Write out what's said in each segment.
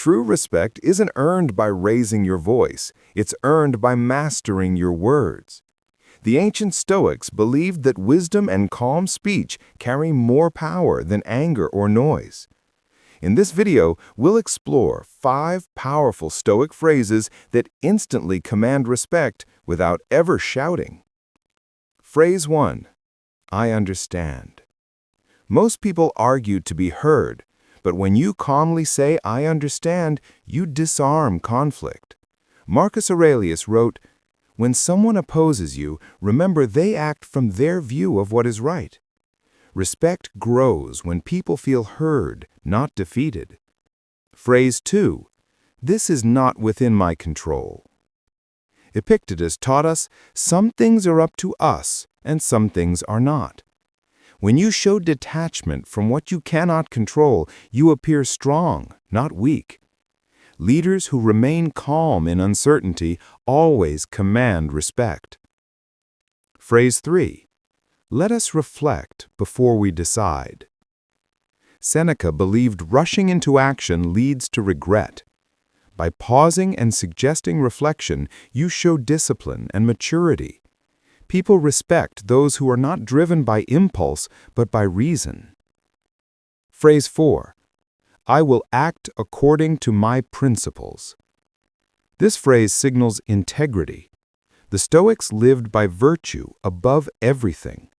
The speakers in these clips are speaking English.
True respect isn't earned by raising your voice, it's earned by mastering your words. The ancient Stoics believed that wisdom and calm speech carry more power than anger or noise. In this video, we'll explore 5 powerful Stoic phrases that instantly command respect without ever shouting. Phrase 1. I understand. Most people argue to be heard, but when you calmly say, I understand, you disarm conflict. Marcus Aurelius wrote, when someone opposes you, remember they act from their view of what is right. Respect grows when people feel heard, not defeated. Phrase 2. This is not within my control. Epictetus taught us, some things are up to us, and some things are not. When you show detachment from what you cannot control, you appear strong, not weak. Leaders who remain calm in uncertainty always command respect. Phrase 3. Let us reflect before we decide. Seneca believed rushing into action leads to regret. By pausing and suggesting reflection, you show discipline and maturity. People respect those who are not driven by impulse, but by reason. Phrase 4. I will act according to my principles. This phrase signals integrity. The Stoics lived by virtue above everything.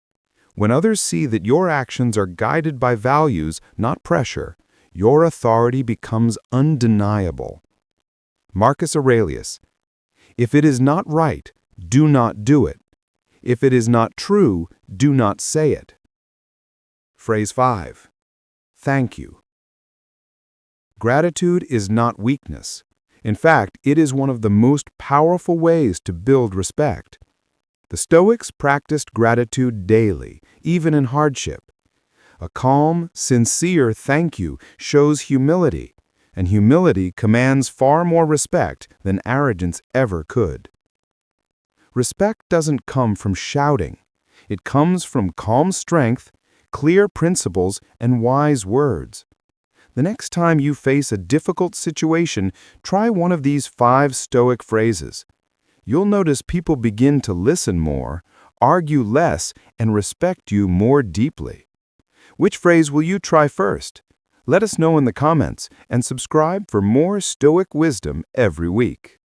When others see that your actions are guided by values, not pressure, your authority becomes undeniable. Marcus Aurelius, if it is not right, do not do it. If it is not true, do not say it. Phrase 5. Thank you. Gratitude is not weakness. In fact, it is one of the most powerful ways to build respect. The Stoics practiced gratitude daily, even in hardship. A calm, sincere thank you shows humility, and humility commands far more respect than arrogance ever could. Respect doesn't come from shouting. It comes from calm strength, clear principles, and wise words. The next time you face a difficult situation, try one of these 5 Stoic phrases. You'll notice people begin to listen more, argue less, and respect you more deeply. Which phrase will you try first? Let us know in the comments and subscribe for more Stoic wisdom every week.